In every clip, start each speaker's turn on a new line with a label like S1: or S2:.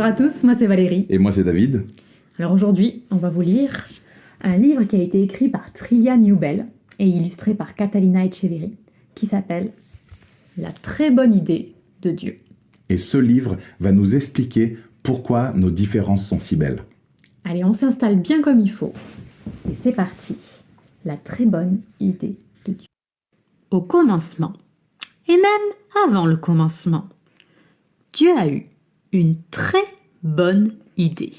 S1: à tous, moi c'est Valérie.
S2: Et moi c'est David.
S1: Alors aujourd'hui, on va vous lire un livre qui a été écrit par Tria Newbell et illustré par Catalina Echeverri, qui s'appelle La très bonne idée de Dieu.
S2: Et ce livre va nous expliquer pourquoi nos différences sont si belles.
S1: Allez, on s'installe bien comme il faut. Et c'est parti. La très bonne idée de Dieu.
S3: Au commencement, et même avant le commencement, Dieu a eu une très bonne idée.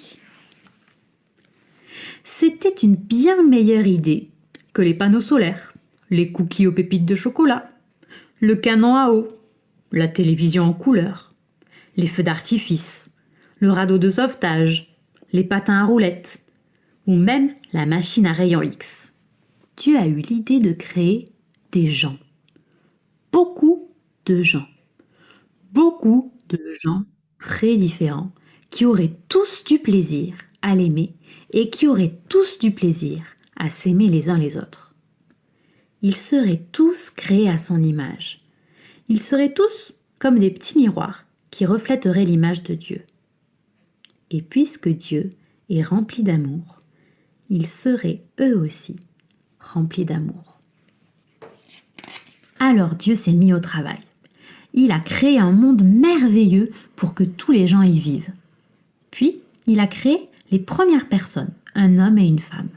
S3: C'était une bien meilleure idée que les panneaux solaires, les cookies aux pépites de chocolat, le canon à eau, la télévision en couleur, les feux d'artifice, le radeau de sauvetage, les patins à roulettes, ou même la machine à rayons X. Dieu a eu l'idée de créer des gens. Beaucoup de gens. Beaucoup de gens très différents qui auraient tous du plaisir à l'aimer et qui auraient tous du plaisir à s'aimer les uns les autres. Ils seraient tous créés à son image. Ils seraient tous comme des petits miroirs qui reflèteraient l'image de Dieu. Et puisque Dieu est rempli d'amour, ils seraient eux aussi remplis d'amour. Alors Dieu s'est mis au travail. Il a créé un monde merveilleux pour que tous les gens y vivent. Puis, il a créé les premières personnes, un homme et une femme.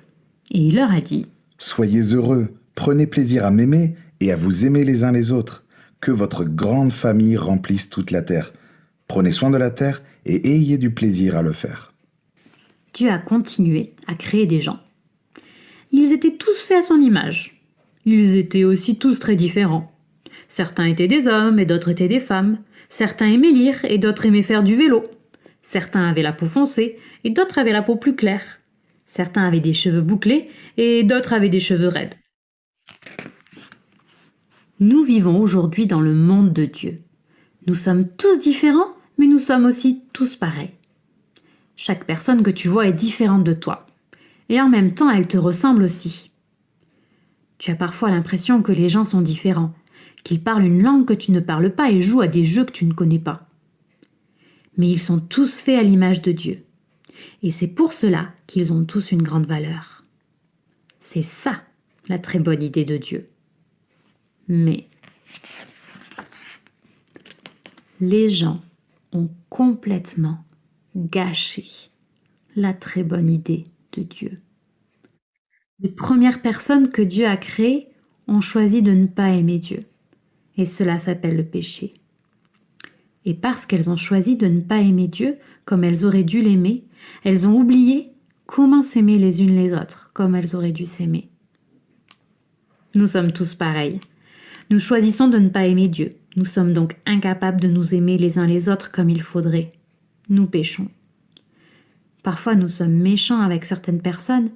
S3: Et il leur a dit
S4: « Soyez heureux, prenez plaisir à m'aimer et à vous aimer les uns les autres. Que votre grande famille remplisse toute la terre. Prenez soin de la terre et ayez du plaisir à le faire. »
S3: Dieu a continué à créer des gens. Ils étaient tous faits à son image. Ils étaient aussi tous très différents. Certains étaient des hommes et d'autres étaient des femmes. Certains aimaient lire et d'autres aimaient faire du vélo. Certains avaient la peau foncée et d'autres avaient la peau plus claire. Certains avaient des cheveux bouclés et d'autres avaient des cheveux raides. Nous vivons aujourd'hui dans le monde de Dieu. Nous sommes tous différents, mais nous sommes aussi tous pareils. Chaque personne que tu vois est différente de toi. Et en même temps, elle te ressemble aussi. Tu as parfois l'impression que les gens sont différents, qu'ils parlent une langue que tu ne parles pas et jouent à des jeux que tu ne connais pas. Mais ils sont tous faits à l'image de Dieu. Et c'est pour cela qu'ils ont tous une grande valeur. C'est ça, la très bonne idée de Dieu. Mais les gens ont complètement gâché la très bonne idée de Dieu. Les premières personnes que Dieu a créées ont choisi de ne pas aimer Dieu. Et cela s'appelle le péché. Et parce qu'elles ont choisi de ne pas aimer Dieu comme elles auraient dû l'aimer, elles ont oublié comment s'aimer les unes les autres comme elles auraient dû s'aimer. Nous sommes tous pareils. Nous choisissons de ne pas aimer Dieu. Nous sommes donc incapables de nous aimer les uns les autres comme il faudrait. Nous péchons. Parfois nous sommes méchants avec certaines personnes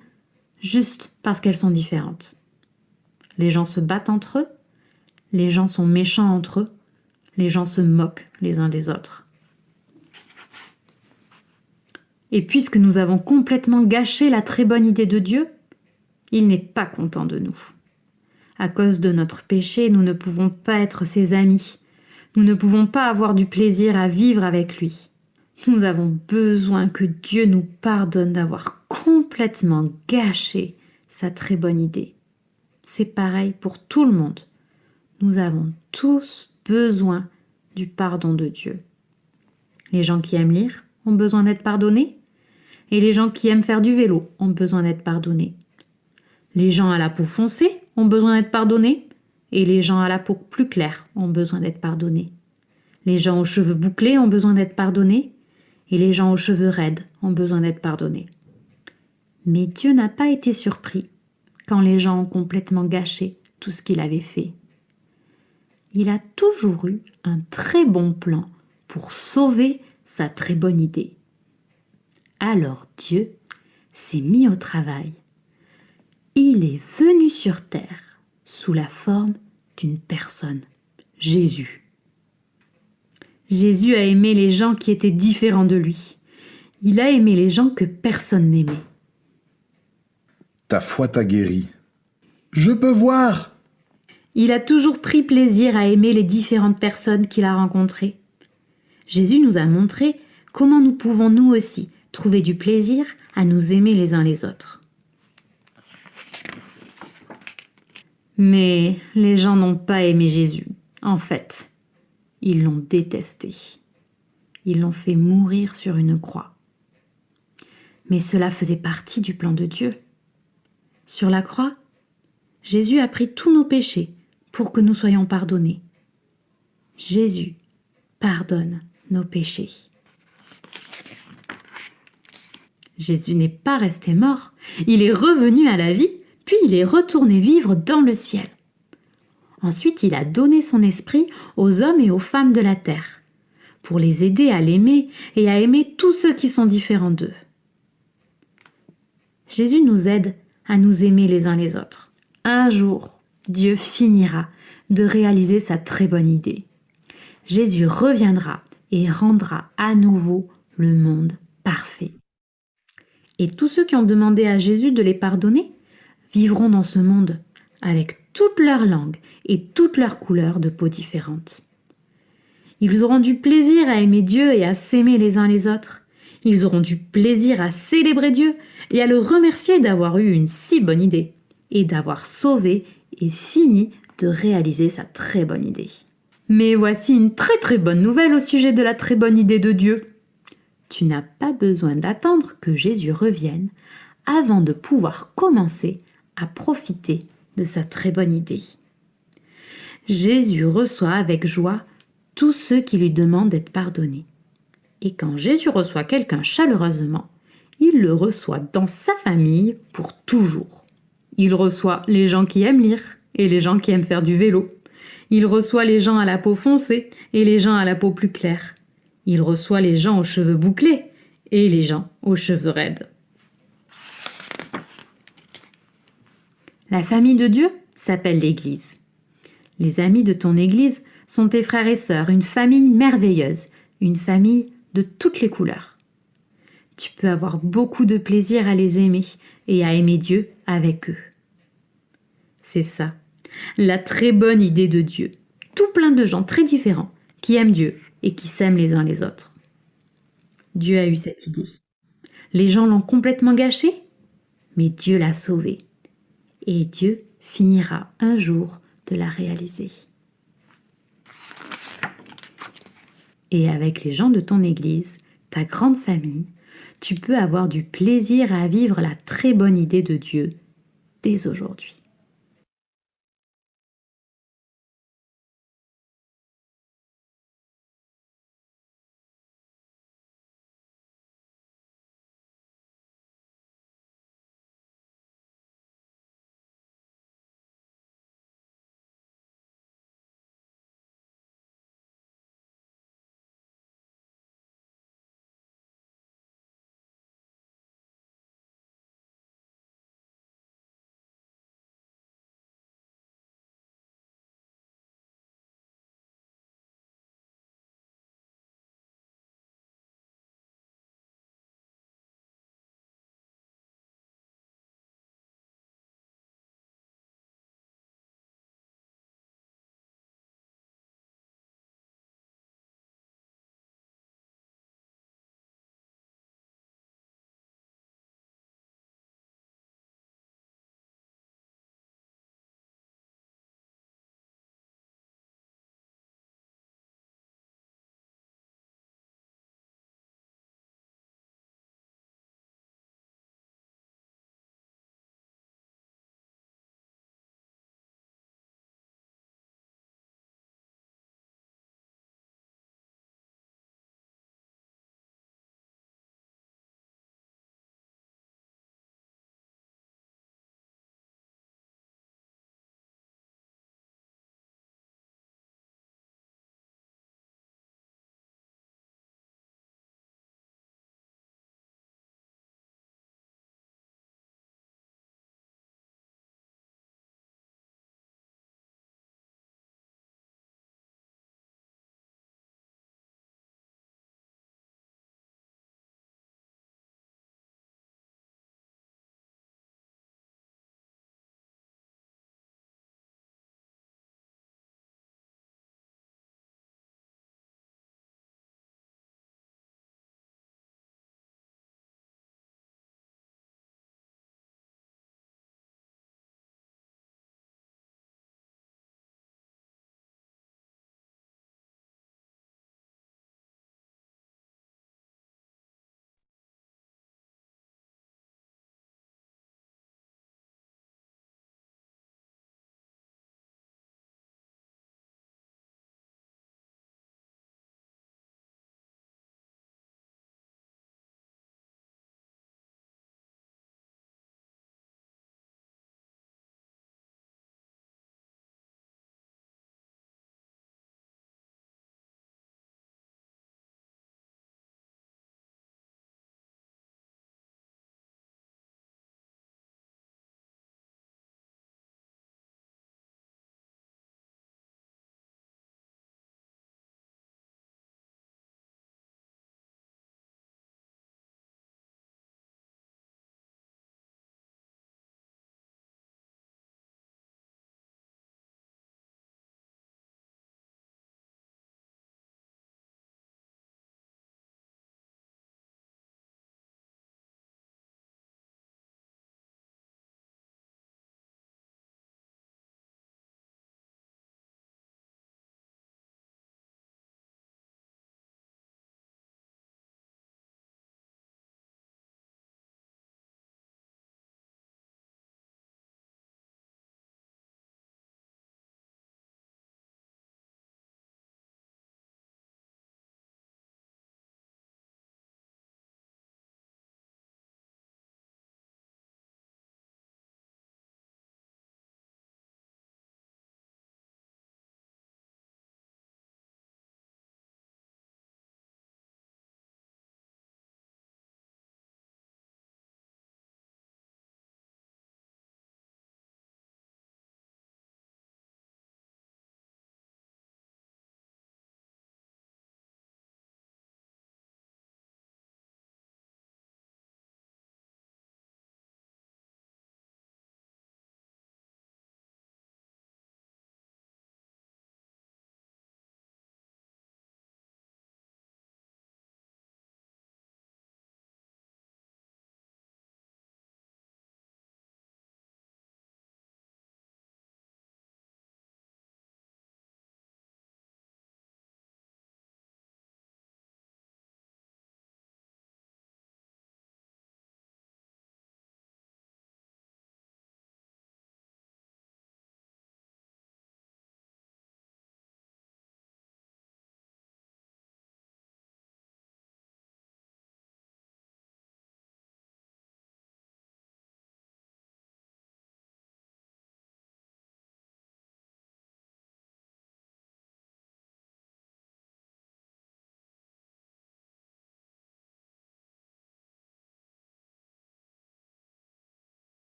S3: juste parce qu'elles sont différentes. Les gens se battent entre eux. Les gens sont méchants entre eux. Les gens se moquent les uns des autres. Et puisque nous avons complètement gâché la très bonne idée de Dieu, il n'est pas content de nous. À cause de notre péché, nous ne pouvons pas être ses amis. Nous ne pouvons pas avoir du plaisir à vivre avec lui. Nous avons besoin que Dieu nous pardonne d'avoir complètement gâché sa très bonne idée. C'est pareil pour tout le monde. Nous avons tous besoin du pardon de Dieu. Les gens qui aiment lire ont besoin d'être pardonnés et les gens qui aiment faire du vélo ont besoin d'être pardonnés. Les gens à la peau foncée ont besoin d'être pardonnés et les gens à la peau plus claire ont besoin d'être pardonnés. Les gens aux cheveux bouclés ont besoin d'être pardonnés et les gens aux cheveux raides ont besoin d'être pardonnés. Mais Dieu n'a pas été surpris quand les gens ont complètement gâché tout ce qu'il avait fait. Il a toujours eu un très bon plan pour sauver sa très bonne idée. Alors Dieu s'est mis au travail. Il est venu sur terre sous la forme d'une personne, Jésus. Jésus a aimé les gens qui étaient différents de lui. Il a aimé les gens que personne n'aimait.
S4: Ta foi t'a guéri. Je peux voir.
S3: Il a toujours pris plaisir à aimer les différentes personnes qu'il a rencontrées. Jésus nous a montré comment nous pouvons nous aussi trouver du plaisir à nous aimer les uns les autres. Mais les gens n'ont pas aimé Jésus. En fait, ils l'ont détesté. Ils l'ont fait mourir sur une croix. Mais cela faisait partie du plan de Dieu. Sur la croix, Jésus a pris tous nos péchés pour que nous soyons pardonnés. Jésus pardonne nos péchés. Jésus n'est pas resté mort, il est revenu à la vie, puis il est retourné vivre dans le ciel. Ensuite, il a donné son esprit aux hommes et aux femmes de la terre, pour les aider à l'aimer et à aimer tous ceux qui sont différents d'eux. Jésus nous aide à nous aimer les uns les autres. Un jour, Dieu finira de réaliser sa très bonne idée. Jésus reviendra et rendra à nouveau le monde parfait. Et tous ceux qui ont demandé à Jésus de les pardonner vivront dans ce monde avec toute leur langue et toutes leurs couleurs de peau différentes. Ils auront du plaisir à aimer Dieu et à s'aimer les uns les autres. Ils auront du plaisir à célébrer Dieu et à le remercier d'avoir eu une si bonne idée et d'avoir sauvé et fini de réaliser sa très bonne idée. Mais voici une très très bonne nouvelle au sujet de la très bonne idée de Dieu. Tu n'as pas besoin d'attendre que Jésus revienne avant de pouvoir commencer à profiter de sa très bonne idée. Jésus reçoit avec joie tous ceux qui lui demandent d'être pardonnés. Et quand Jésus reçoit quelqu'un chaleureusement, il le reçoit dans sa famille pour toujours. Il reçoit les gens qui aiment lire et les gens qui aiment faire du vélo. Il reçoit les gens à la peau foncée et les gens à la peau plus claire. Il reçoit les gens aux cheveux bouclés et les gens aux cheveux raides. La famille de Dieu s'appelle l'Église. Les amis de ton Église sont tes frères et sœurs, une famille merveilleuse, une famille de toutes les couleurs. Tu peux avoir beaucoup de plaisir à les aimer et à aimer Dieu avec eux. C'est ça, la très bonne idée de Dieu. Tout plein de gens très différents qui aiment Dieu et qui s'aiment les uns les autres. Dieu a eu cette idée. Les gens l'ont complètement gâchée, mais Dieu l'a sauvée. Et Dieu finira un jour de la réaliser. Et avec les gens de ton Église, ta grande famille, tu peux avoir du plaisir à vivre la très bonne idée de Dieu dès aujourd'hui.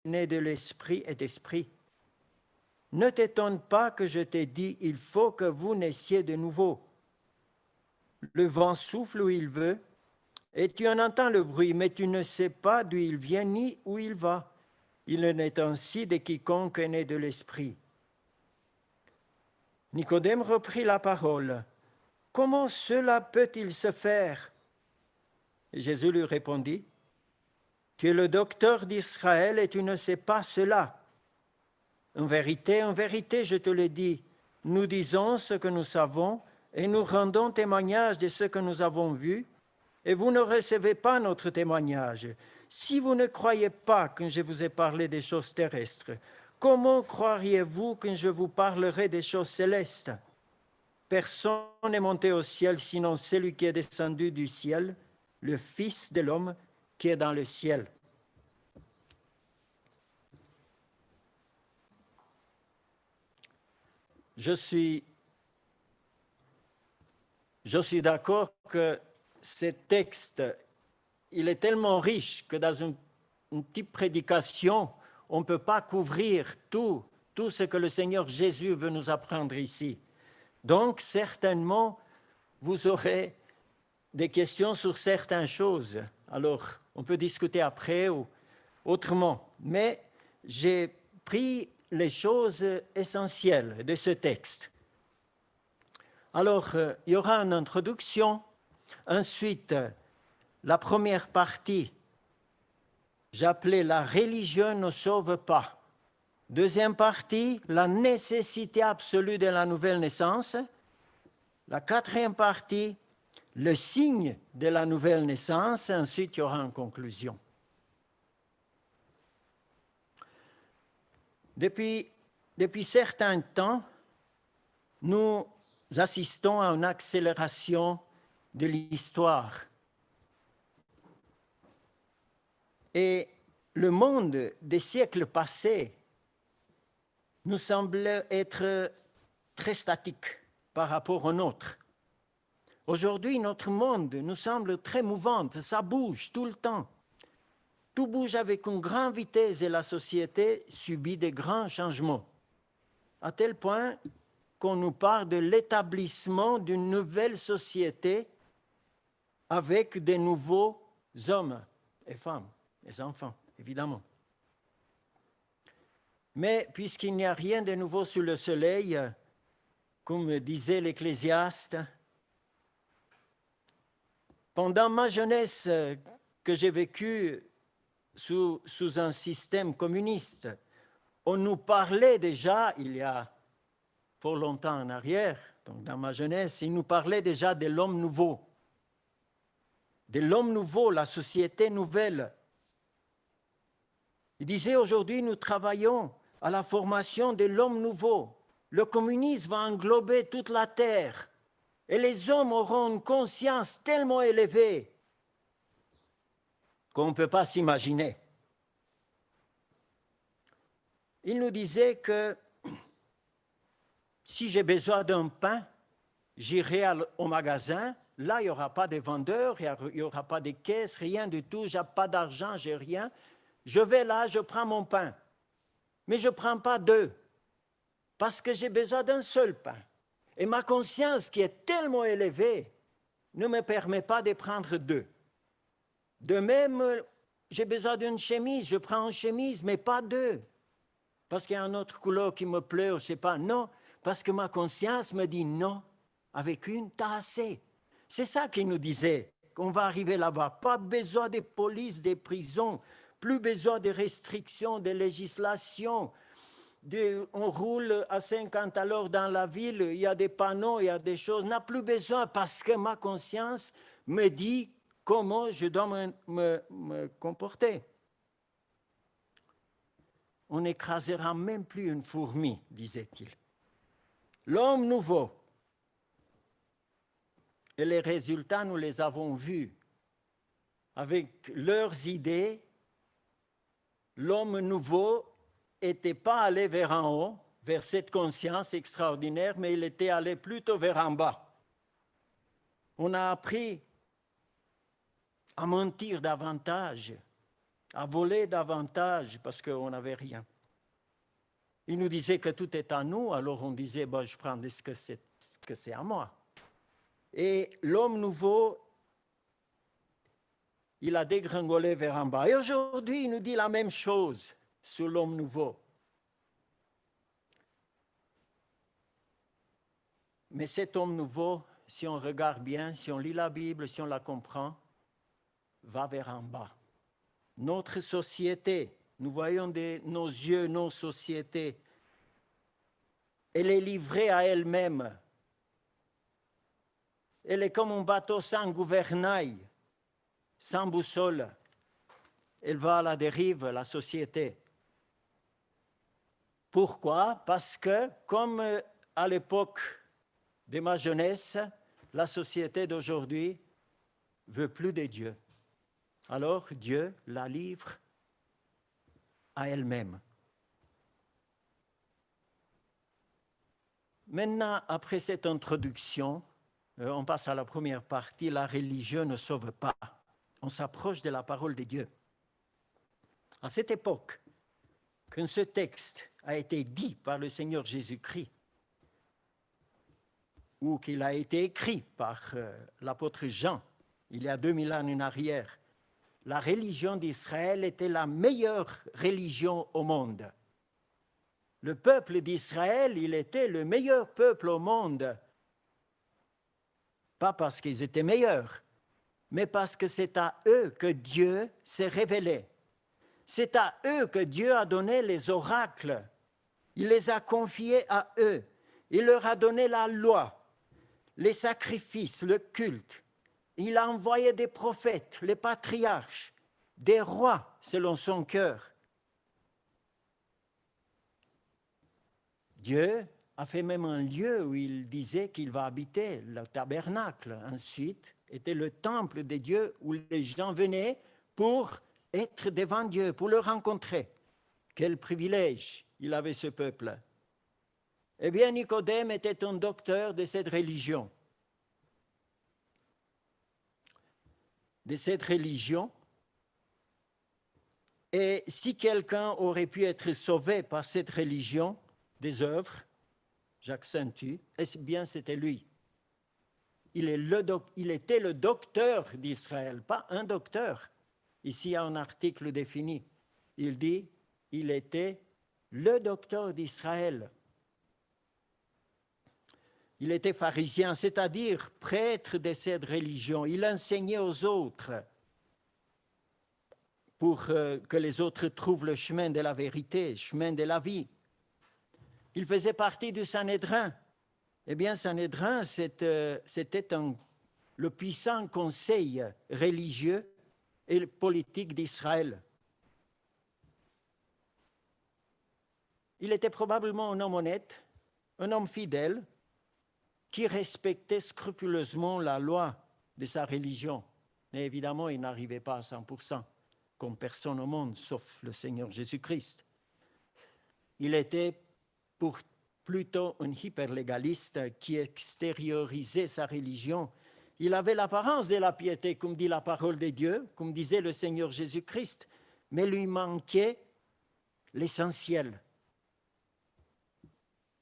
S5: né de l'esprit est esprit. Ne t'étonne pas que je t'ai dit, il faut que vous naissiez de nouveau. Le vent souffle où il veut, et tu en entends le bruit, mais tu ne sais pas d'où il vient ni où il va. Il en est ainsi de quiconque est né de l'esprit. Nicodème reprit la parole. Comment cela peut-il se faire? Et Jésus lui répondit, tu es le docteur d'Israël et tu ne sais pas cela. En vérité, je te le dis, nous disons ce que nous savons et nous rendons témoignage de ce que nous avons vu, et vous ne recevez pas notre témoignage. Si vous ne croyez pas que je vous ai parlé des choses terrestres, comment croiriez-vous que je vous parlerai des choses célestes? Personne n'est monté au ciel, sinon celui qui est descendu du ciel, le Fils de l'homme qui est dans le ciel. Je suis d'accord que ce texte, il est tellement riche que dans une petite prédication, on ne peut pas couvrir tout ce que le Seigneur Jésus veut nous apprendre ici. Donc, certainement, vous aurez des questions sur certaines choses. Alors, on peut discuter après ou autrement. Mais j'ai pris les choses essentielles de ce texte. Alors, il y aura une introduction. Ensuite, la première partie, j'appelais la religion ne sauve pas. Deuxième partie, la nécessité absolue de la nouvelle naissance. La quatrième partie, le signe de la nouvelle naissance. Ensuite, il y aura une conclusion. Depuis certains temps, nous assistons à une accélération de l'histoire. Et le monde des siècles passés nous semble être très statique par rapport au nôtre. Aujourd'hui, notre monde nous semble très mouvant, ça bouge tout le temps. Tout bouge avec une grande vitesse et la société subit de grands changements, à tel point qu'on nous parle de l'établissement d'une nouvelle société avec de nouveaux hommes et femmes, et enfants, évidemment. Mais puisqu'il n'y a rien de nouveau sous le soleil, comme disait l'Ecclésiaste, pendant ma jeunesse que j'ai vécue sous un système communiste, on nous parlait déjà, il y a fort longtemps en arrière, donc dans ma jeunesse, il nous parlait déjà de l'homme nouveau. De l'homme nouveau, la société nouvelle. Il disait aujourd'hui, nous travaillons à la formation de l'homme nouveau. Le communisme va englober toute la terre et les hommes auront une conscience tellement élevée qu'on ne peut pas s'imaginer. Il nous disait que si j'ai besoin d'un pain, j'irai au magasin. Là, il n'y aura pas de vendeur, il n'y aura pas de caisse, rien du tout. Je n'ai pas d'argent, je n'ai rien. Je vais là, je prends mon pain. Mais je ne prends pas deux, parce que j'ai besoin d'un seul pain. Et ma conscience, qui est tellement élevée, ne me permet pas de prendre deux. De même, j'ai besoin d'une chemise, je prends une chemise, mais pas deux. Parce qu'il y a un autre couleur qui me plaît, je ne sais pas. Non, parce que ma conscience me dit non, avec une, t'as assez. C'est ça qu'il nous disait, qu'on va arriver là-bas. Pas besoin de police, de prisons, plus besoin de restrictions, de législation. On roule à 50 à l'heure dans la ville, il y a des panneaux, il y a des choses. On n'a plus besoin parce que ma conscience me dit comment je dois me comporter. On n'écrasera même plus une fourmi, disait-il. L'homme nouveau. Et les résultats, nous les avons vus. Avec leurs idées, l'homme nouveau n'était pas allé vers en haut, vers cette conscience extraordinaire, mais il était allé plutôt vers en bas. On a appris à mentir davantage, à voler davantage parce qu'on n'avait rien. Il nous disait que tout est à nous, alors on disait, bon, je prends ce que c'est à moi. Et l'homme nouveau, il a dégringolé vers en bas. Et aujourd'hui, il nous dit la même chose sur l'homme nouveau. Mais cet homme nouveau, si on regarde bien, si on lit la Bible, si on la comprend, va vers en bas. Notre société, nous voyons de nos yeux nos sociétés, elle est livrée à elle-même. Elle est comme un bateau sans gouvernail, sans boussole. Elle va à la dérive, la société. Pourquoi? Parce que, comme à l'époque de ma jeunesse, la société d'aujourd'hui ne veut plus de Dieu. Alors Dieu la livre à elle-même. Maintenant, après cette introduction, on passe à la première partie, la religion ne sauve pas. On s'approche de la parole de Dieu. À cette époque, quand ce texte a été dit par le Seigneur Jésus-Christ, ou qu'il a été écrit par l'apôtre Jean, il y a 2000 ans en arrière, la religion d'Israël était la meilleure religion au monde. Le peuple d'Israël, il était le meilleur peuple au monde. Pas parce qu'ils étaient meilleurs, mais parce que c'est à eux que Dieu s'est révélé. C'est à eux que Dieu a donné les oracles. Il les a confiés à eux. Il leur a donné la loi, les sacrifices, le culte. Il a envoyé des prophètes, les patriarches, des rois selon son cœur. Dieu a fait même un lieu où il disait qu'il va habiter, le tabernacle. Ensuite, était le temple de Dieu où les gens venaient pour être devant Dieu, pour le rencontrer. Quel privilège il avait ce peuple. Eh bien, Nicodème était un docteur de cette religion. De cette religion. Et si quelqu'un aurait pu être sauvé par cette religion des œuvres, j'accentue, eh bien c'était lui. Il était le docteur d'Israël, pas un docteur. Ici, il y a un article défini. Il dit, il était le docteur d'Israël. Il était pharisien, c'est-à-dire prêtre de cette religion. Il enseignait aux autres pour que les autres trouvent le chemin de la vérité, le chemin de la vie. Il faisait partie du Sanhédrin. Eh bien, Sanhédrin, c'était le puissant conseil religieux et politique d'Israël. Il était probablement un homme honnête, un homme fidèle, qui respectait scrupuleusement la loi de sa religion. Mais évidemment, il n'arrivait pas à 100%, comme personne au monde, sauf le Seigneur Jésus-Christ. Il était plutôt un hyperlégaliste qui extériorisait sa religion. Il avait l'apparence de la piété, comme dit la parole de Dieu, comme disait le Seigneur Jésus-Christ, mais lui manquait l'essentiel.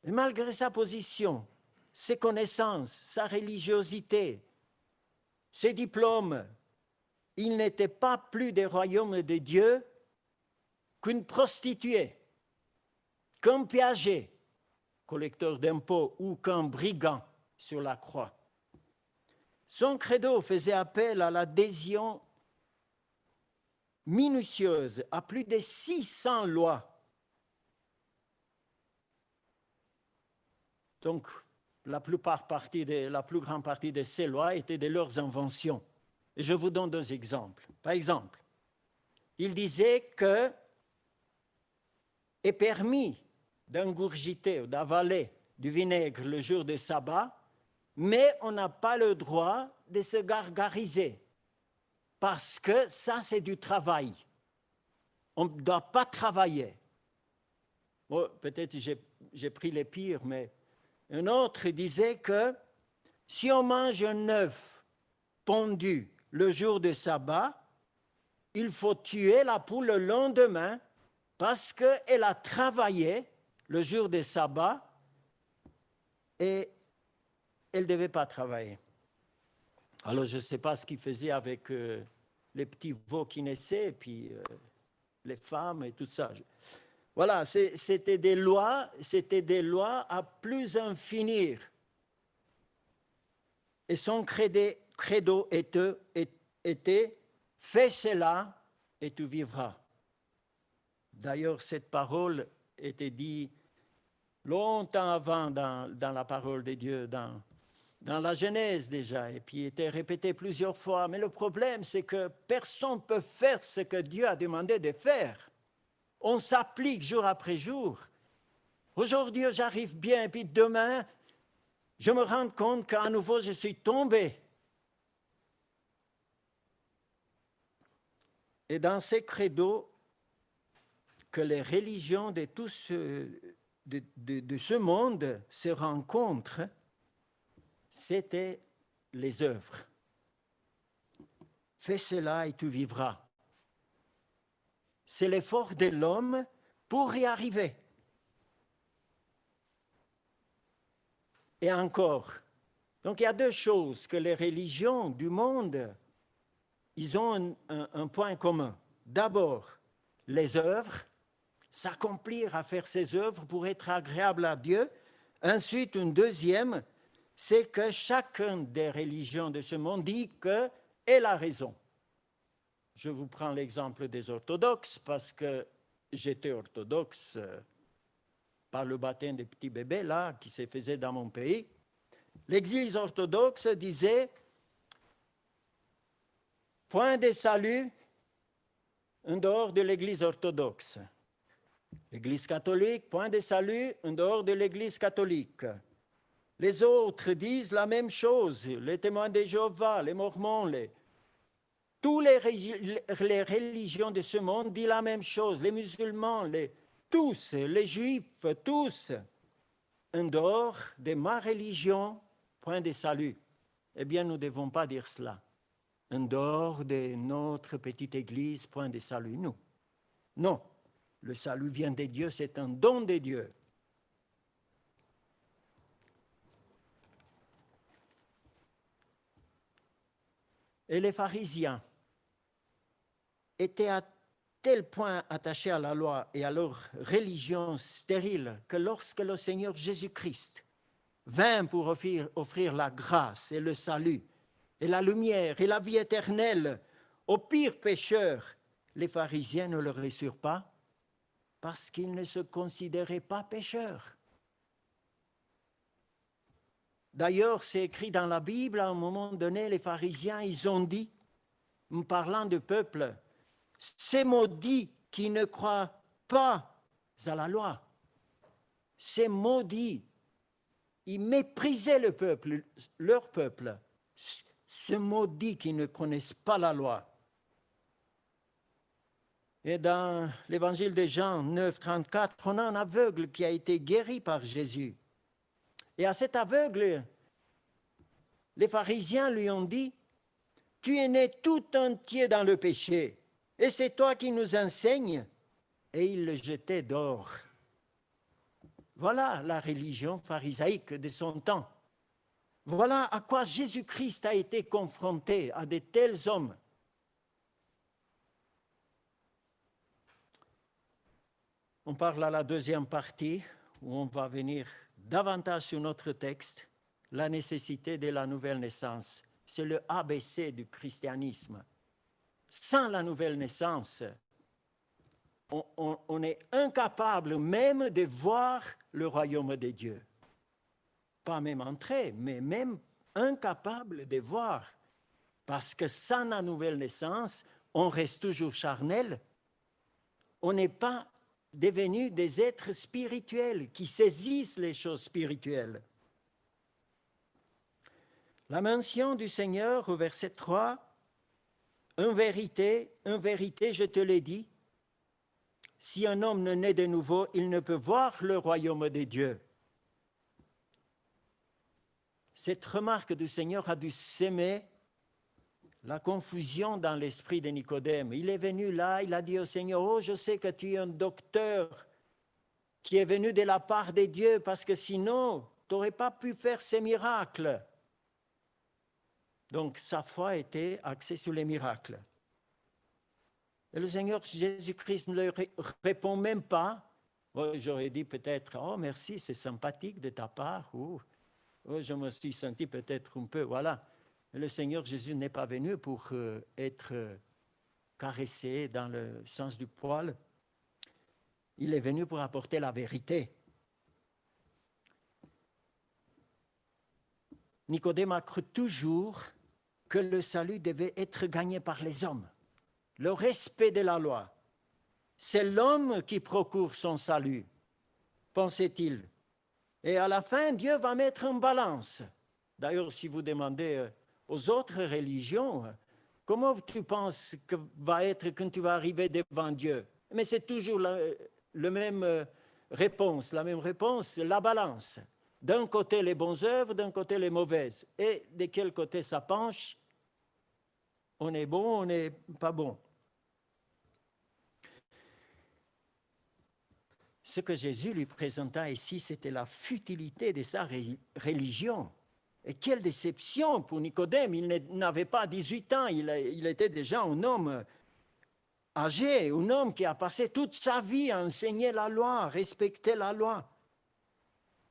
S5: Et malgré sa position, ses connaissances, sa religiosité, ses diplômes, il n'était pas plus des royaumes de Dieu qu'une prostituée, qu'un piaget, collecteur d'impôts, ou qu'un brigand sur la croix. Son credo faisait appel à l'adhésion minutieuse à plus de 600 lois. Donc, la plus grande partie de ces lois étaient de leurs inventions. Et je vous donne 2 exemples. Par exemple, il disait que est permis d'ingurgiter ou d'avaler du vinaigre le jour de sabbat, mais on n'a pas le droit de se gargariser, parce que ça, c'est du travail. On ne doit pas travailler. Bon, peut-être j'ai pris les pires, mais un autre disait que si on mange un œuf pondu le jour de sabbat, il faut tuer la poule le lendemain parce qu'elle a travaillé le jour des sabbats et elle ne devait pas travailler. Alors, je ne sais pas ce qu'ils faisaient avec les petits veaux qui naissaient, et puis les femmes et tout ça. Voilà, c'était des lois à plus en finir. Et son credo était « Fais cela et tu vivras ». D'ailleurs, cette parole était dite longtemps avant dans la parole de Dieu, dans la Genèse déjà, et puis était répétée plusieurs fois. Mais le problème, c'est que personne ne peut faire ce que Dieu a demandé de faire. On s'applique jour après jour. Aujourd'hui, j'arrive bien, et puis demain, je me rends compte qu'à nouveau, je suis tombé. Et dans ces credos, que les religions de ce monde se rencontrent, c'était les œuvres. Fais cela et tu vivras. C'est l'effort de l'homme pour y arriver. Et encore, donc il y a deux choses que les religions du monde, ils ont un point commun. D'abord, les œuvres, s'accomplir à faire ses œuvres pour être agréable à Dieu. Ensuite, une deuxième, c'est que chacune des religions de ce monde dit qu'elle a raison. Je vous prends l'exemple des orthodoxes parce que j'étais orthodoxe par le baptême des petits bébés là qui se faisait dans mon pays. L'Église orthodoxe disait « Point de salut en dehors de l'Église orthodoxe ». L'Église catholique, point de salut en dehors de l'Église catholique. Les autres disent la même chose, les témoins de Jéhovah, les mormons, toutes les religions de ce monde disent la même chose, les musulmans, tous, les juifs, tous. En dehors de ma religion, point de salut. Eh bien, nous ne devons pas dire cela. En dehors de notre petite Église, point de salut, nous. Non. Le salut vient de Dieu, c'est un don de Dieu. Et les pharisiens étaient à tel point attachés à la loi et à leur religion stérile que lorsque le Seigneur Jésus-Christ vint pour offrir la grâce et le salut et la lumière et la vie éternelle aux pires pécheurs, les pharisiens ne le reçurent pas parce qu'ils ne se considéraient pas pécheurs. D'ailleurs, c'est écrit dans la Bible, à un moment donné, les pharisiens, ils ont dit, en parlant du peuple, « Ces maudits qui ne croient pas à la loi, ces maudits, ils méprisaient le peuple, leur peuple, ces maudits qui ne connaissent pas la loi. » Et dans l'évangile de Jean 9, 34, on a un aveugle qui a été guéri par Jésus. Et à cet aveugle, les pharisiens lui ont dit, « Tu es né tout entier dans le péché, et c'est toi qui nous enseignes. » Et ils le jetaient dehors. Voilà la religion pharisaïque de son temps. Voilà à quoi Jésus-Christ a été confronté, à de tels hommes. On parle à la deuxième partie, où on va venir davantage sur notre texte, la nécessité de la nouvelle naissance. C'est le ABC du christianisme. Sans la nouvelle naissance, on est incapable même de voir le royaume de Dieu. Pas même entrer, mais même incapable de voir. Parce que sans la nouvelle naissance, on reste toujours charnel. On n'est pas devenus des êtres spirituels qui saisissent les choses spirituelles. La mention du Seigneur au verset 3, « En vérité, je te l'ai dit, si un homme ne naît de nouveau, il ne peut voir le royaume de Dieu. » Cette remarque du Seigneur a dû s'aimer la confusion dans l'esprit de Nicodème. Il est venu là, il a dit au Seigneur, « Oh, je sais que tu es un docteur qui est venu de la part de Dieu, parce que sinon, tu n'aurais pas pu faire ces miracles. » Donc, sa foi était axée sur les miracles. Et le Seigneur Jésus-Christ ne leur répond même pas. Oh, j'aurais dit peut-être, « Oh, merci, c'est sympathique de ta part. » ou « Oh, je me suis senti peut-être un peu, voilà. » Le Seigneur Jésus n'est pas venu pour être caressé dans le sens du poil. Il est venu pour apporter la vérité. Nicodème a cru toujours que le salut devait être gagné par les hommes. Le respect de la loi. C'est l'homme qui procure son salut, pensait-il. Et à la fin, Dieu va mettre en balance. D'ailleurs, si vous demandez aux autres religions, comment tu penses que va être quand tu vas arriver devant Dieu? Mais c'est toujours la même réponse, la balance. D'un côté les bonnes œuvres, d'un côté les mauvaises. Et de quel côté ça penche? On est bon, on n'est pas bon. Ce que Jésus lui présenta ici, c'était la futilité de sa religion. Et quelle déception pour Nicodème, il n'avait pas 18 ans, il était déjà un homme âgé, un homme qui a passé toute sa vie à enseigner la loi, à respecter la loi.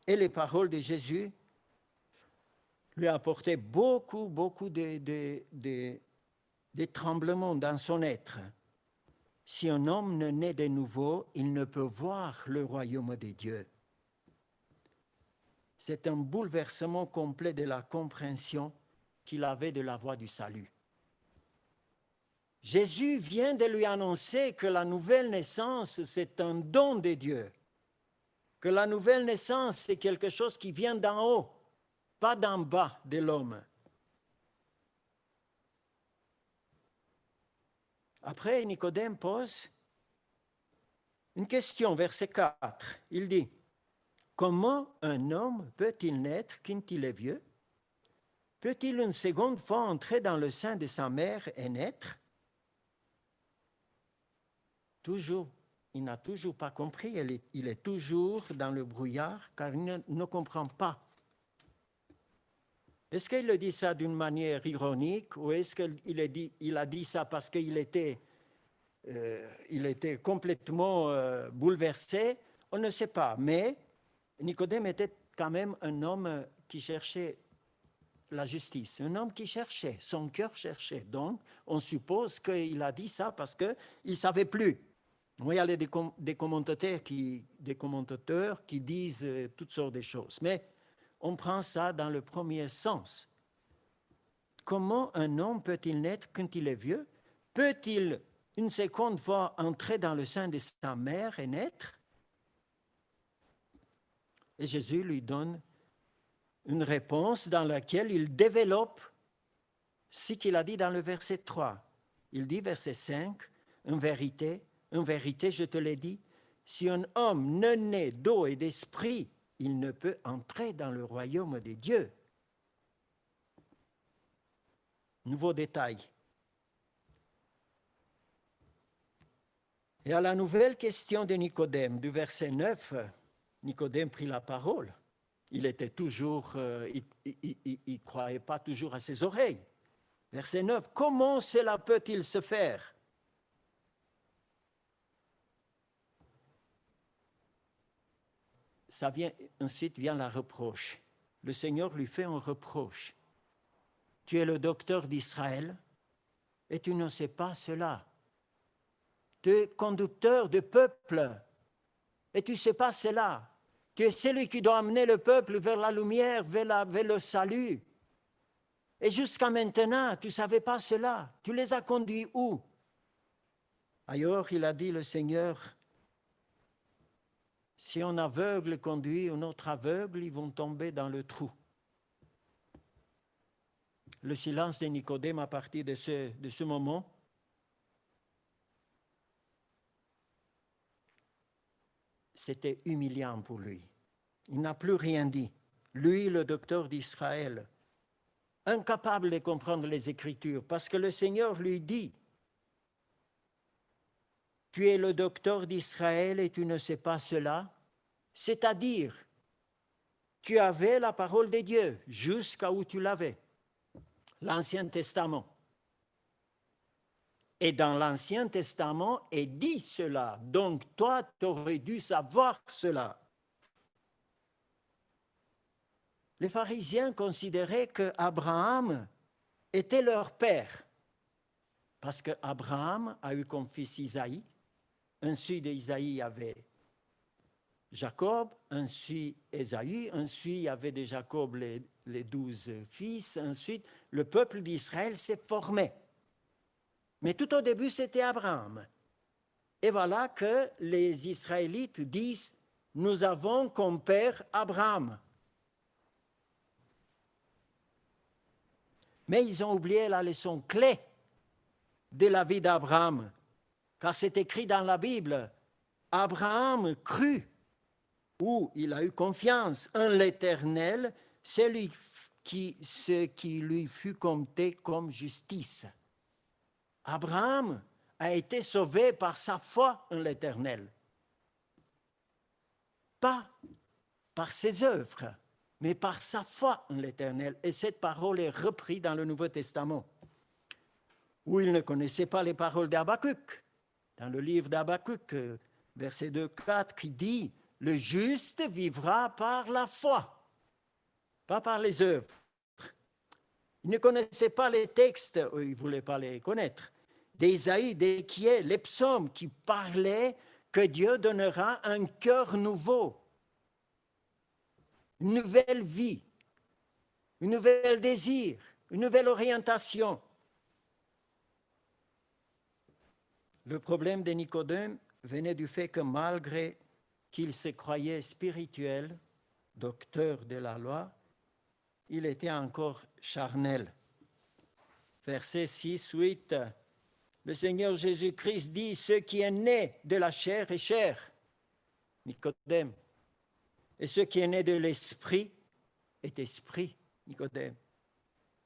S5: Et les paroles de Jésus lui apportaient beaucoup de tremblements dans son être. Si un homme ne naît de nouveau, il ne peut voir le royaume de Dieu. C'est un bouleversement complet de la compréhension qu'il avait de la voie du salut. Jésus vient de lui annoncer que la nouvelle naissance, c'est un don de Dieu. Que la nouvelle naissance, c'est quelque chose qui vient d'en haut, pas d'en bas de l'homme. Après, Nicodème pose une question, verset 4. Il dit, « Comment un homme peut-il naître quand il est vieux? Peut-il une seconde fois entrer dans le sein de sa mère et naître? » Toujours, il n'a toujours pas compris, il est toujours dans le brouillard car il ne comprend pas. Est-ce qu'il le dit ça d'une manière ironique ou est-ce qu'il a dit ça parce qu'il était complètement bouleversé? On ne sait pas, mais Nicodème était quand même un homme qui cherchait la justice, un homme qui cherchait, son cœur cherchait. Donc, on suppose qu'il a dit ça parce qu'il ne savait plus. Il y a des commentateurs qui disent toutes sortes de choses, mais on prend ça dans le premier sens. Comment un homme peut-il naître quand il est vieux? Peut-il une seconde fois entrer dans le sein de sa mère et naître? Et Jésus lui donne une réponse dans laquelle il développe ce qu'il a dit dans le verset 3. Il dit, verset 5, en vérité, je te l'ai dit, si un homme ne naît d'eau et d'esprit, il ne peut entrer dans le royaume de Dieu. Nouveau détail. Et à la nouvelle question de Nicodème, du verset 9, Nicodème prit la parole. Il était toujours, il croyait pas toujours à ses oreilles. Verset 9, comment cela peut-il se faire? Ensuite vient la reproche. Le Seigneur lui fait un reproche. Tu es le docteur d'Israël et tu ne sais pas cela. Tu es conducteur de peuple et tu ne sais pas cela. Tu es celui qui doit amener le peuple vers la lumière, vers le salut. Et jusqu'à maintenant, tu ne savais pas cela. Tu les as conduits où? Ailleurs, il a dit le Seigneur, si un aveugle conduit un autre aveugle, ils vont tomber dans le trou. Le silence de Nicodème à partir de ce moment, c'était humiliant pour lui. Il n'a plus rien dit. Lui, le docteur d'Israël, incapable de comprendre les Écritures, parce que le Seigneur lui dit, « Tu es le docteur d'Israël et tu ne sais pas cela ?» C'est-à-dire, tu avais la parole de Dieu jusqu'à où tu l'avais, l'Ancien Testament. Et dans l'Ancien Testament est dit cela, donc toi, tu aurais dû savoir cela. Les pharisiens considéraient qu'Abraham était leur père, parce qu'Abraham a eu comme fils Isaïe, ensuite d'Isaïe il y avait Jacob, ensuite Ésaü, ensuite il y avait de Jacob les 12 fils, ensuite le peuple d'Israël s'est formé. Mais tout au début, c'était Abraham. Et voilà que les Israélites disent, nous avons comme père Abraham. Mais ils ont oublié la leçon clé de la vie d'Abraham, car c'est écrit dans la Bible, Abraham crut, ou il a eu confiance en l'Éternel, ce qui lui fut compté comme justice. Abraham a été sauvé par sa foi en l'Éternel, pas par ses œuvres, mais par sa foi en l'Éternel. Et cette parole est reprise dans le Nouveau Testament, où il ne connaissait pas les paroles d'Habakkuk. Dans le livre d'Habakkuk, verset 2-4, qui dit « Le juste vivra par la foi, pas par les œuvres. » Il ne connaissait pas les textes, ou il ne voulait pas les connaître, d'Ésaïe, d'Échiel, les psaumes qui parlaient que Dieu donnera un cœur nouveau, une nouvelle vie, un nouvel désir, une nouvelle orientation. Le problème de Nicodème venait du fait que malgré qu'il se croyait spirituel, docteur de la loi, il était encore charnel. Verset 6-8, le Seigneur Jésus-Christ dit, « Ce qui est né de la chair est chair, Nicodème, et ce qui est né de l'esprit est esprit, Nicodème.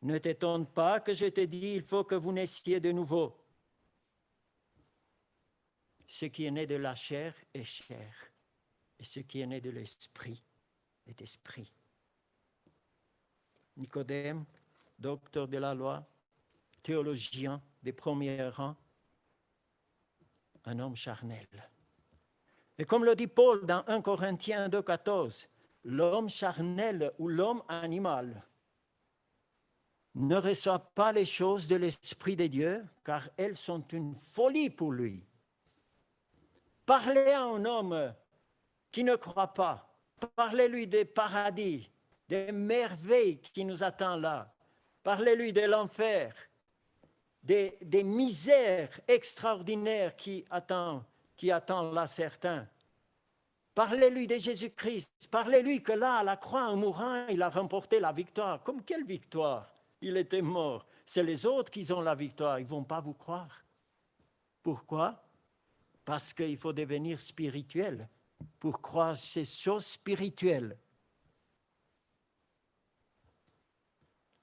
S5: Ne t'étonne pas que je te dis, il faut que vous naissiez de nouveau. Ce qui est né de la chair est chair, et ce qui est né de l'esprit est esprit. » Nicodème, docteur de la loi, théologien des premiers rangs, un homme charnel. Et comme le dit Paul dans 1 Corinthiens 2,14, l'homme charnel ou l'homme animal ne reçoit pas les choses de l'Esprit de Dieu, car elles sont une folie pour lui. Parlez à un homme qui ne croit pas, parlez-lui des paradis, des merveilles qui nous attendent là, parlez-lui de l'enfer, des misères extraordinaires qui attendent là certains. Parlez-lui de Jésus-Christ, parlez-lui que là, à la croix, en mourant, il a remporté la victoire. Comme quelle victoire? Il était mort. C'est les autres qui ont la victoire, ils ne vont pas vous croire. Pourquoi? Parce qu'il faut devenir spirituel pour croire ces choses spirituelles.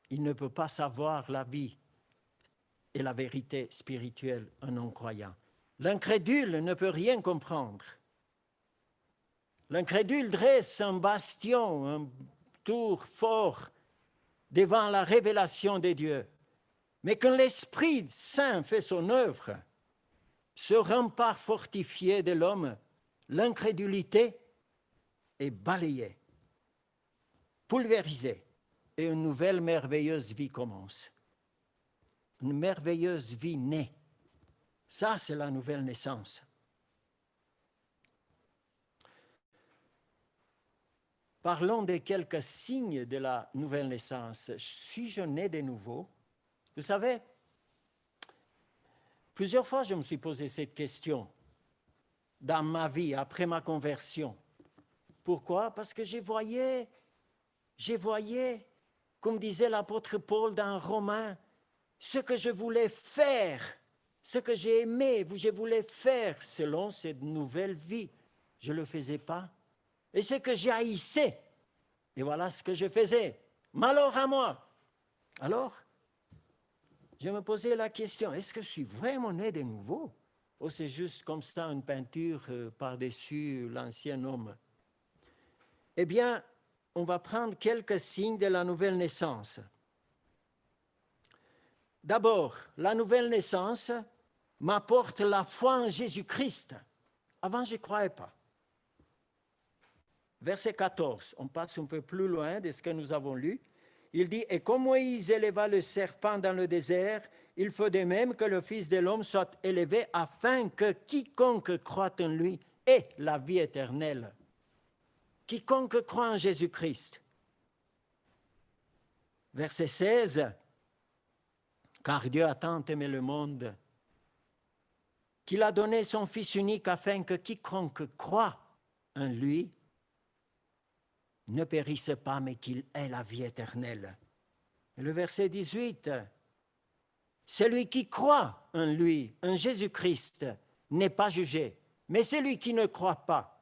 S5: Il ne peut pas savoir la vie et la vérité spirituelle, un non-croyant. L'incrédule ne peut rien comprendre. L'incrédule dresse un bastion, un tour fort devant la révélation de Dieu. Mais quand l'Esprit Saint fait son œuvre, ce rempart fortifié de l'homme, l'incrédulité est balayée, pulvérisée, et une nouvelle merveilleuse vie commence. Une merveilleuse vie naît. Ça, c'est la nouvelle naissance. Parlons de quelques signes de la nouvelle naissance. Suis-je né de nouveau? Vous savez, plusieurs fois je me suis posé cette question dans ma vie, après ma conversion. Pourquoi? Parce que je voyais, comme disait l'apôtre Paul dans Romains, ce que je voulais faire, ce que j'ai aimé, je voulais faire selon cette nouvelle vie. Je ne le faisais pas. Et ce que j'ai haïssé, et voilà ce que je faisais. Malheur à moi, Alors, je me posais la question, est-ce que je suis vraiment né de nouveau? Ou c'est juste comme ça une peinture par-dessus l'ancien homme? Eh bien, on va prendre quelques signes de la nouvelle naissance. D'abord, la nouvelle naissance m'apporte la foi en Jésus-Christ. Avant, je ne croyais pas. Verset 14, on passe un peu plus loin de ce que nous avons lu. Il dit, « Et comme Moïse éleva le serpent dans le désert, il faut de même que le Fils de l'homme soit élevé afin que quiconque croit en lui ait la vie éternelle. » Quiconque croit en Jésus-Christ. Verset 16, « Car Dieu a tant aimé le monde qu'il a donné son Fils unique afin que quiconque croit en lui ne périsse pas, mais qu'il ait la vie éternelle. » Et le verset 18, « Celui qui croit en lui, en Jésus-Christ, n'est pas jugé, mais celui qui ne croit pas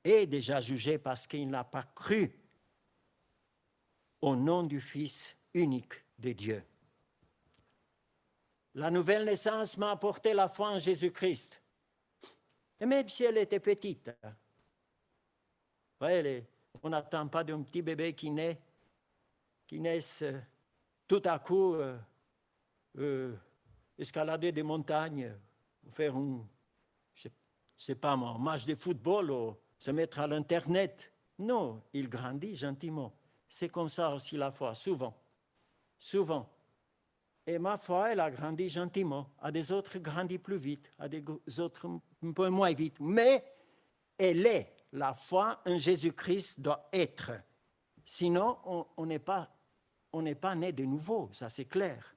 S5: est déjà jugé parce qu'il n'a pas cru au nom du Fils unique de Dieu. » La nouvelle naissance m'a apporté la foi en Jésus-Christ. Et même si elle était petite, ouais, on n'attend pas d'un petit bébé qui naisse tout à coup escalader des montagnes, faire je sais pas moi, un match de football ou se mettre à l'internet. Non, il grandit gentiment. C'est comme ça aussi la foi, souvent. Souvent. Et ma foi, elle a grandi gentiment. À des autres, grandit plus vite. À des autres, un peu moins vite. Mais elle est. La foi en Jésus-Christ doit être. Sinon, on n'est pas né de nouveau, ça c'est clair.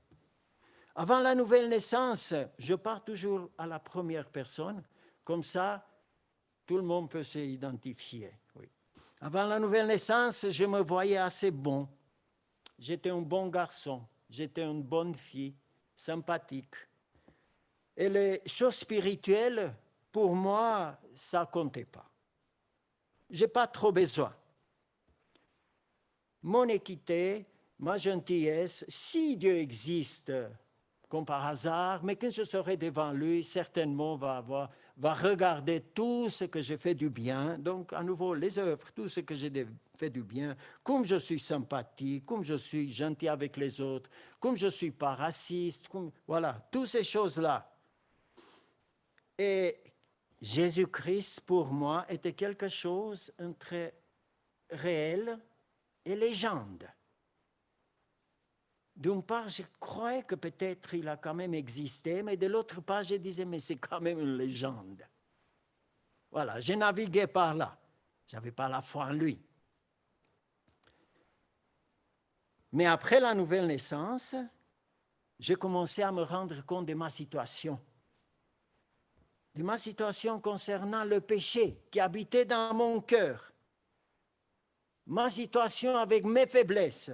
S5: Avant la nouvelle naissance, je pars toujours à la première personne. Comme ça, tout le monde peut s'identifier. Oui. Avant la nouvelle naissance, je me voyais assez bon. J'étais un bon garçon. J'étais une bonne fille, sympathique. Et les choses spirituelles, pour moi, ça ne comptait pas. Je n'ai pas trop besoin. Mon équité, ma gentillesse, si Dieu existe, comme par hasard, mais quand je serai devant lui, certainement va regarder tout ce que j'ai fait du bien, donc à nouveau les œuvres, tout ce que j'ai fait du bien, comme je suis sympathique, comme je suis gentil avec les autres, comme je ne suis pas raciste, voilà, toutes ces choses-là. Et Jésus-Christ, pour moi, était quelque chose entre réel et légende. D'une part, je croyais que peut-être il a quand même existé, mais de l'autre part, je disais, mais c'est quand même une légende. Voilà, j'ai navigué par là. Je n'avais pas la foi en lui. Mais après la nouvelle naissance, j'ai commencé à me rendre compte de ma situation. De ma situation concernant le péché qui habitait dans mon cœur. Ma situation avec mes faiblesses.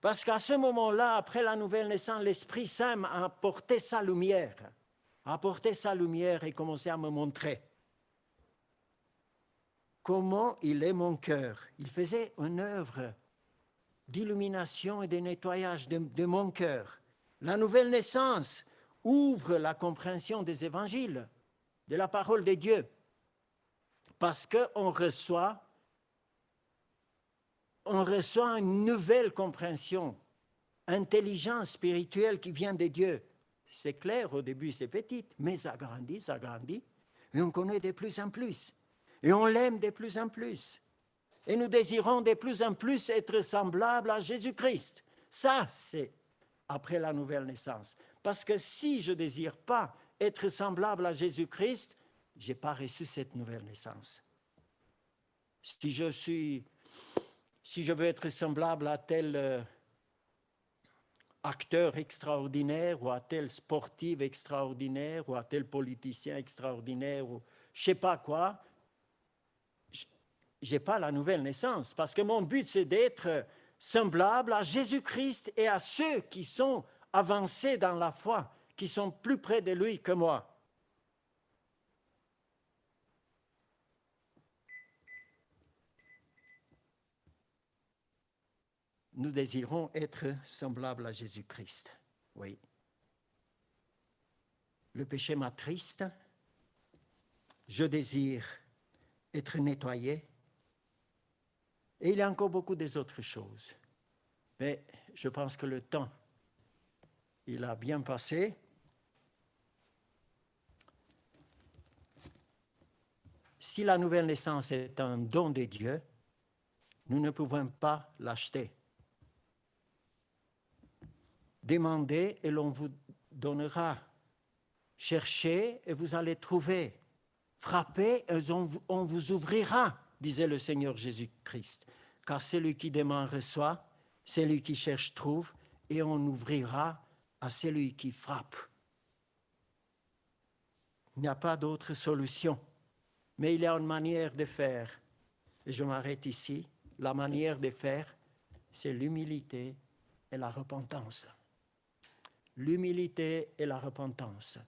S5: Parce qu'à ce moment-là, après la nouvelle naissance, l'Esprit Saint m'a apporté sa lumière. A apporté sa lumière et commencé à me montrer comment il est mon cœur. Il faisait une œuvre d'illumination et de nettoyage de mon cœur. La nouvelle naissance ouvre la compréhension des évangiles, de la parole de Dieu. Parce qu'on reçoit une nouvelle compréhension, intelligence spirituelle qui vient de Dieu. C'est clair, au début c'est petit, mais ça grandit, et on connaît de plus en plus, et on l'aime de plus en plus. Et nous désirons de plus en plus être semblables à Jésus-Christ. Ça, c'est après la nouvelle naissance. Parce que si je ne désire pas être semblable à Jésus-Christ, je n'ai pas reçu cette nouvelle naissance. Si je veux être semblable à tel acteur extraordinaire, ou à tel sportif extraordinaire, ou à tel politicien extraordinaire, ou je ne sais pas quoi, je n'ai pas la nouvelle naissance, parce que mon but, c'est d'être semblable à Jésus-Christ et à ceux qui sont avancés dans la foi, qui sont plus près de lui que moi. nous désirons être semblables à Jésus-Christ. Oui. Le péché m'attriste. Je désire être nettoyé. Et il y a encore beaucoup d'autres choses. Mais je pense que le temps, il a bien passé. Si la nouvelle naissance est un don de Dieu, nous ne pouvons pas l'acheter. Demandez et l'on vous donnera. Cherchez et vous allez trouver. Frappez et on vous ouvrira, disait le Seigneur Jésus-Christ. Car celui qui demande reçoit, celui qui cherche trouve, et on ouvrira à celui qui frappe. Il n'y a pas d'autre solution. Mais il y a une manière de faire. Et je m'arrête ici. La manière de faire, c'est l'humilité et la repentance. L'humilité et la repentance.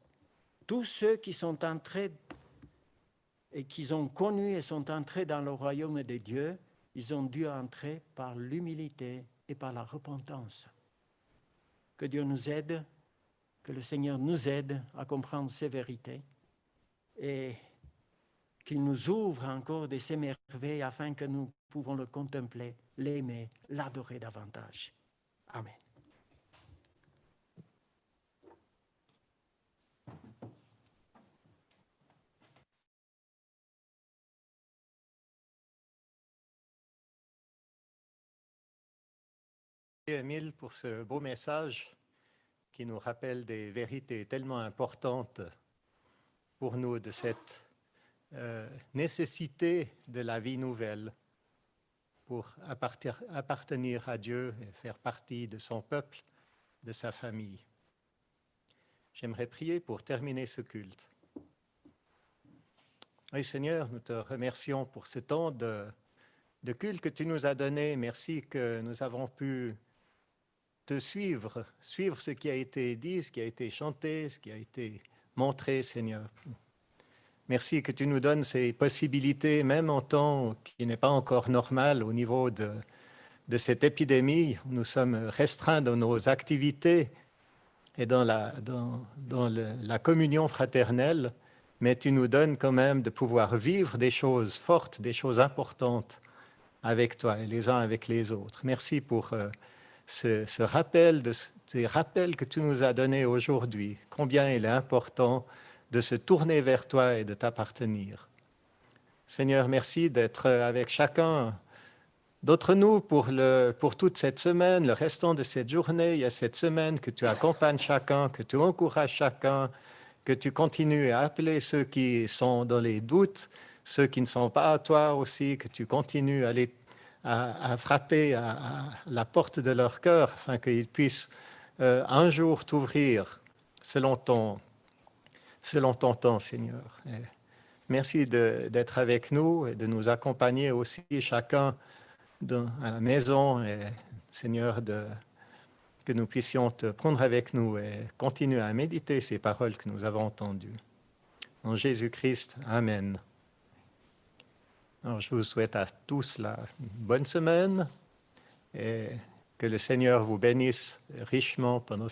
S5: Tous ceux qui sont entrés et qui ont connu et sont entrés dans le royaume de Dieu, ils ont dû entrer par l'humilité et par la repentance. Que Dieu nous aide, que le Seigneur nous aide à comprendre ces vérités et qu'il nous ouvre encore de ces merveilles afin que nous pouvons le contempler, l'aimer, l'adorer davantage. Amen.
S6: Émile, pour ce beau message qui nous rappelle des vérités tellement importantes pour nous de cette nécessité de la vie nouvelle pour appartenir à Dieu et faire partie de son peuple, de sa famille. J'aimerais prier pour terminer ce culte. Oui, Seigneur, nous te remercions pour ce temps de culte que tu nous as donné. Merci que nous avons pu te suivre ce qui a été dit, ce qui a été chanté, ce qui a été montré, Seigneur. Merci que tu nous donnes ces possibilités, même en temps qui n'est pas encore normal au niveau de cette épidémie. Nous sommes restreints dans nos activités et dans la communion fraternelle, mais tu nous donnes quand même de pouvoir vivre des choses fortes, des choses importantes avec toi et les uns avec les autres. Merci pour ces rappels que tu nous as donnés aujourd'hui, combien il est important de se tourner vers toi et de t'appartenir. Seigneur, merci d'être avec chacun d'entre nous pour toute cette semaine, le restant de cette journée. Il y a cette semaine que tu accompagnes chacun, que tu encourages chacun, que tu continues à appeler ceux qui sont dans les doutes, ceux qui ne sont pas à toi aussi, que tu continues à frapper à la porte de leur cœur afin qu'ils puissent un jour t'ouvrir selon ton temps, Seigneur. Et merci d'être avec nous et de nous accompagner aussi chacun à la maison. Et Seigneur, que nous puissions te prendre avec nous et continuer à méditer ces paroles que nous avons entendues. En Jésus-Christ, Amen. Alors, je vous souhaite à tous une bonne semaine et que le Seigneur vous bénisse richement pendant